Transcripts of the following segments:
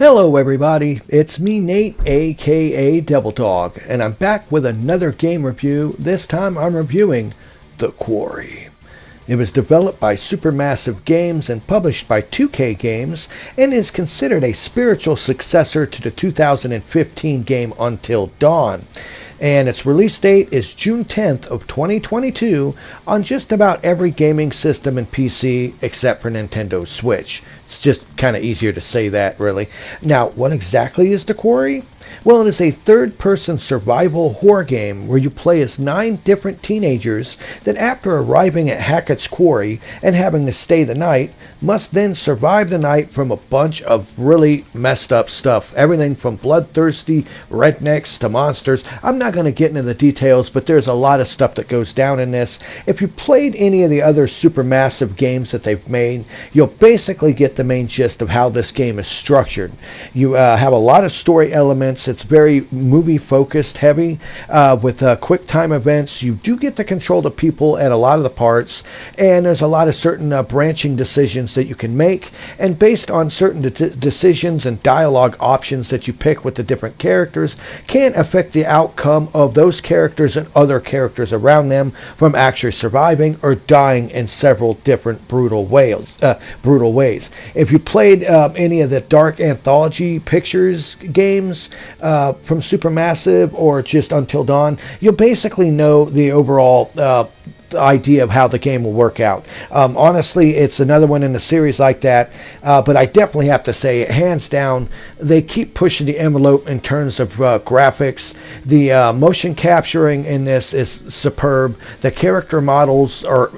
Hello everybody, it's me Nate aka Devil Dog, and I'm back with another game review. This time I'm reviewing The Quarry. It was developed by Supermassive Games and published by 2K Games and is considered a spiritual successor to the 2015 game Untill Dawn. And its release date is June 10th of 2022 on just about every gaming system and PC except for Nintendo Switch. It's just kind of easier to say that, really. Now, what exactly is The Quarry? Well, it is a third-person survival horror game where you play as 9 different teenagers that after arriving at Hackett's Quarry and having to stay the night, must then survive the night from a bunch of really messed up stuff. Everything from bloodthirsty rednecks to monsters. I'm not going to get into the details, but there's a lot of stuff that goes down in this. If you played any of the other Supermassive games that they've made, you'll basically get the main gist of how this game is structured. You have a lot of story elements. It's very movie focused heavy with quick time events. You do get to control the people at a lot of the parts, and there's a lot of certain branching decisions that you can make, and based on certain decisions and dialogue options that you pick with the different characters can affect the outcome of those characters and other characters around them from actually surviving or dying in several different brutal ways. If you played any of the Dark Anthology Pictures games from Supermassive or just Until Dawn, you'll basically know the overall idea of how the game will work out. Honestly, it's another one in the series like that, but I definitely have to say, hands down, they keep pushing the envelope in terms of graphics. The motion capturing in this is superb. The character models are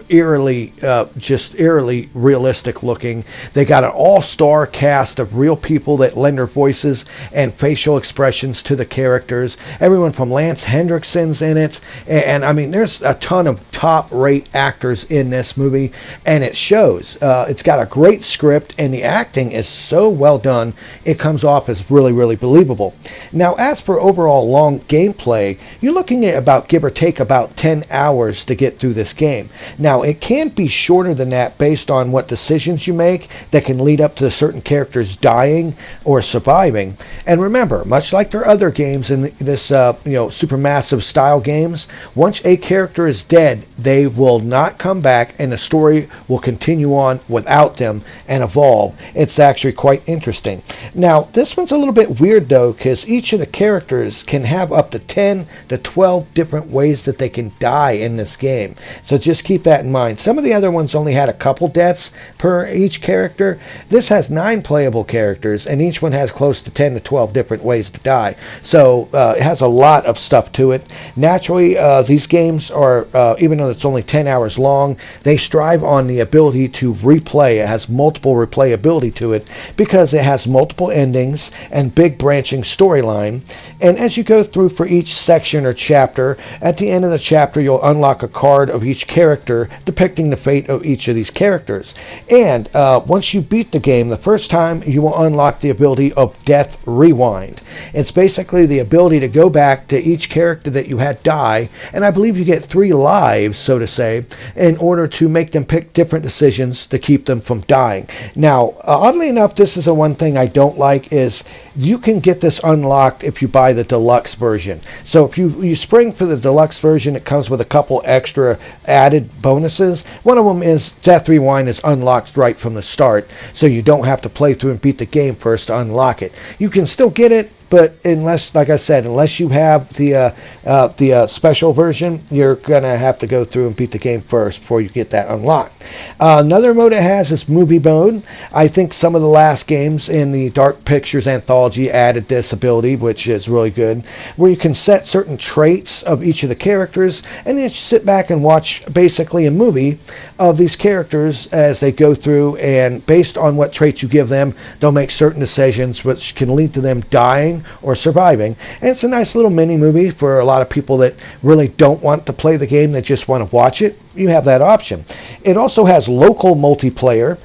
just eerily realistic looking. They got an all-star cast of real people that lend their voices and facial expressions to the characters. Everyone from Lance Hendrickson's in it, and I mean, there's a ton of top-rate actors in this movie, and it shows. It's got a great script, and the acting is so well done, it comes off as really, really believable. Now, as for overall long gameplay, you're looking at about, give or take, about 10 hours to get through this game. Now, it can be shorter than that based on what decisions you make that can lead up to certain characters dying or surviving. And remember, much like their other games in this Supermassive style games, once a character is dead, they will not come back, and the story will continue on without them and evolve. It's actually quite interesting. Now, this one's a little bit weird, though, because each of the characters can have up to 10 to 12 different ways that they can die in this game. So just keep that in mind. Some of the other ones only had a couple deaths per each character. This has 9 playable characters, and each one has close to 10 to 12 different ways to die. So it has a lot of stuff to it. Naturally, these games are, even though it's only 10 hours long, they strive on the ability to replay. It has multiple replayability to it because it has multiple endings and big branching storyline. And as you go through for each section or chapter, at the end of the chapter you'll unlock a card of each character depicting the fate of each of these characters. And once you beat the game the first time, you will unlock the ability of Death Rewind. It's basically the ability to go back to each character that you had die, and I believe you get 3 lives, so to say, in order to make them pick different decisions to keep them from dying. Now, oddly enough, this is the one thing I don't like, is you can get this unlocked if you buy the deluxe version. So if you spring for the deluxe version, it comes with a couple extra added bonuses. One of them is Death Rewind is unlocked right from the start, so you don't have to play through and beat the game first to unlock it. You can still get it, but unless, like I said, unless you have the special version, you're gonna have to go through and beat the game first before you get that unlocked. Another mode it has is movie mode. I think some of the last games in the Dark Pictures anthology added this ability, which is really good, where you can set certain traits of each of the characters, and then you sit back and watch basically a movie of these characters as they go through, and based on what traits you give them, they'll make certain decisions which can lead to them dying or surviving. And it's a nice little mini movie for a lot of people that really don't want to play the game, they just want to watch it. You have that option. It also has local multiplayer,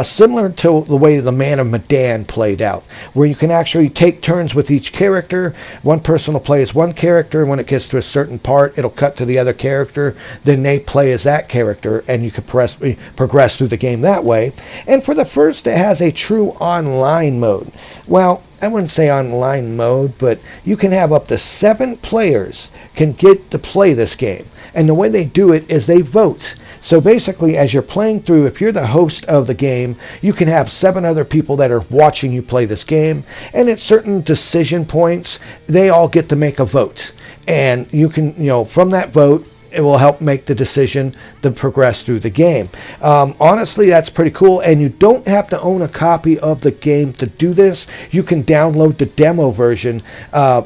similar to the way the Man of Medan played out, where you can actually take turns with each character. One person will play as one character, and when it gets to a certain part, it'll cut to the other character, then they play as that character, and you can progress through the game that way. And for the first, it has a true online mode. Well, I wouldn't say online mode, but you can have up to 7 players can get to play this game. And the way they do it is they vote. So basically, as you're playing through, if you're the host of the game, you can have 7 other people that are watching you play this game. And at certain decision points, they all get to make a vote. And you can, from that vote, it will help make the decision to progress through the game. Honestly, that's pretty cool, and you don't have to own a copy of the game to do this. You can download the demo version,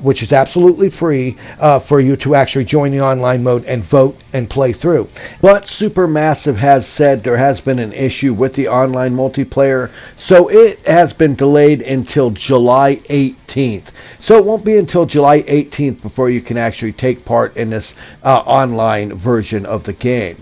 which is absolutely free, for you to actually join the online mode and vote and play through. But Supermassive has said there has been an issue with the online multiplayer, so it has been delayed until July 18th. So it won't be until July 18th before you can actually take part in this online version of the game.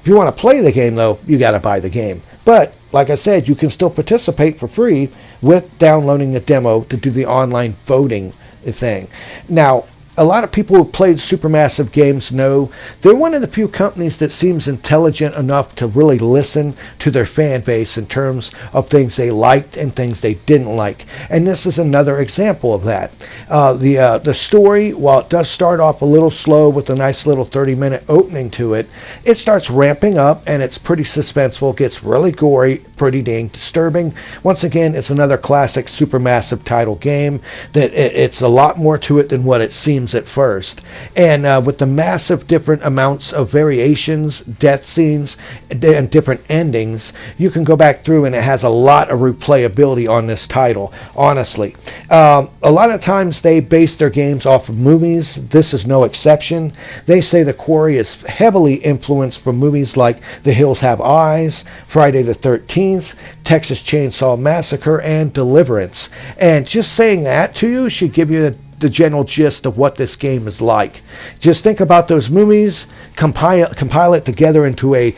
If you want to play the game, though, you got to buy the game. But like I said, you can still participate for free with downloading the demo to do the online voting thing. Now, a lot of people who played Supermassive Games know they're one of the few companies that seems intelligent enough to really listen to their fan base in terms of things they liked and things they didn't like. And this is another example of that. The story, while it does start off a little slow with a nice little 30-minute opening to it, it starts ramping up and it's pretty suspenseful, gets really gory, pretty dang disturbing. Once again, it's another classic Supermassive title game that it's a lot more to it than what it seems at first. And with the massive different amounts of variations, death scenes, and different endings, you can go back through and it has a lot of replayability on this title, honestly. A lot of times they base their games off of movies. This is no exception. They say the Quarry is heavily influenced from movies like The Hills Have Eyes, Friday the 13th, Texas Chainsaw Massacre, and Deliverance. And just saying that to you should give you the general gist of what this game is like. Just think about those movies, compile it together into a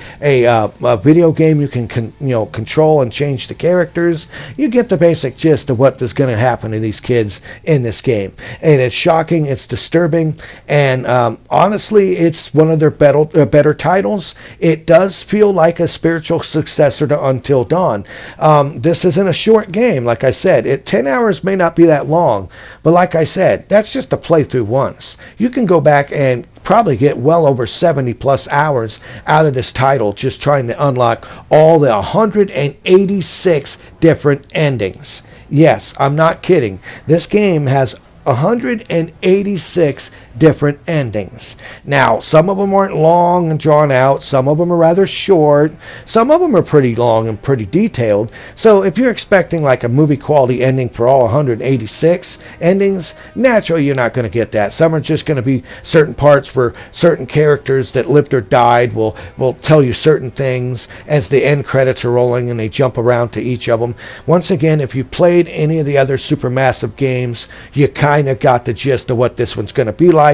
video game you can control and change the characters. You get the basic gist of what is going to happen to these kids in this game. And it's shocking, it's disturbing, and honestly, it's one of their better titles. It does feel like a spiritual successor to Untill Dawn. This isn't a short game, like I said. 10 hours may not be that long, but like I said, that's just a playthrough once. You can go back and probably get well over 70 plus hours out of this title just trying to unlock all the 186 different endings. Yes, I'm not kidding. This game has 186 different endings. Now, some of them aren't long and drawn out. Some of them are rather short. Some of them are pretty long and pretty detailed. So if you're expecting like a movie quality ending for all 186 endings, naturally you're not going to get that. Some are just going to be certain parts where certain characters that lived or died will tell you certain things as the end credits are rolling and they jump around to each of them. Once again, if you played any of the other Supermassive games, you kind of got the gist of what this one's going to be like.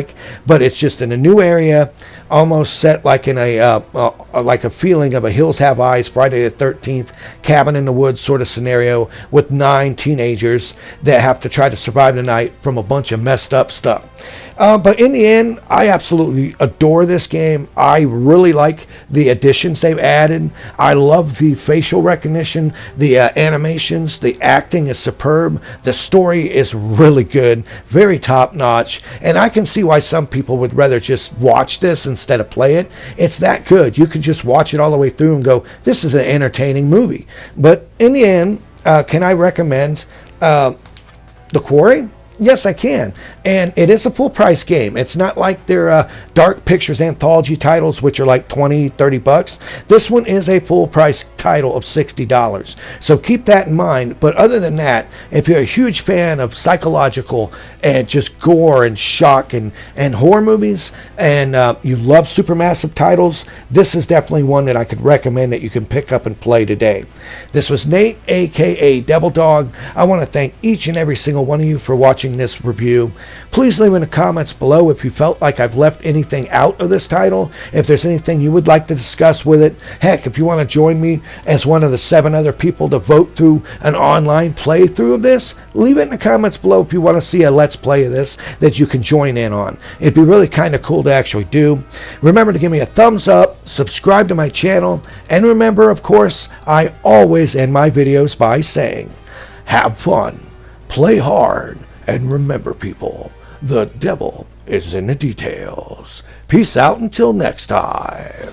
But it's just in a new area, almost set like in a feeling of a Hills Have Eyes, Friday the 13th, cabin in the woods sort of scenario with 9 teenagers that have to try to survive the night from a bunch of messed up stuff. But in the end, I absolutely adore this game. I really like the additions they've added. I love the facial recognition, the animations, the acting is superb. The story is really good, very top notch, and I can see why some people would rather just watch this instead of play it. It's that good. You could just watch it all the way through and go, this is an entertaining movie. But in the end, can I recommend The Quarry? Yes, I can. And it is a full price game. It's not like their Dark Pictures anthology titles, which are like $20-$30. This one is a full price title of $60. So keep that in mind. But other than that, if you're a huge fan of psychological and just gore and shock and horror movies, and you love Supermassive titles, this is definitely one that I could recommend that you can pick up and play today. This was Nate, aka Devil Dog. I want to thank each and every single one of you for watching this review. Please leave in the comments below if you felt like I've left anything out of this title, if there's anything you would like to discuss with it. Heck, if you want to join me as one of the 7 other people to vote through an online playthrough of this, leave it in the comments below if you want to see a let's play of this that you can join in on. It'd be really kind of cool to actually do. Remember to give me a thumbs up, subscribe to my channel, and remember, of course, I always end my videos by saying, have fun Play hard, and remember, people, the devil is in the details. Peace out until next time.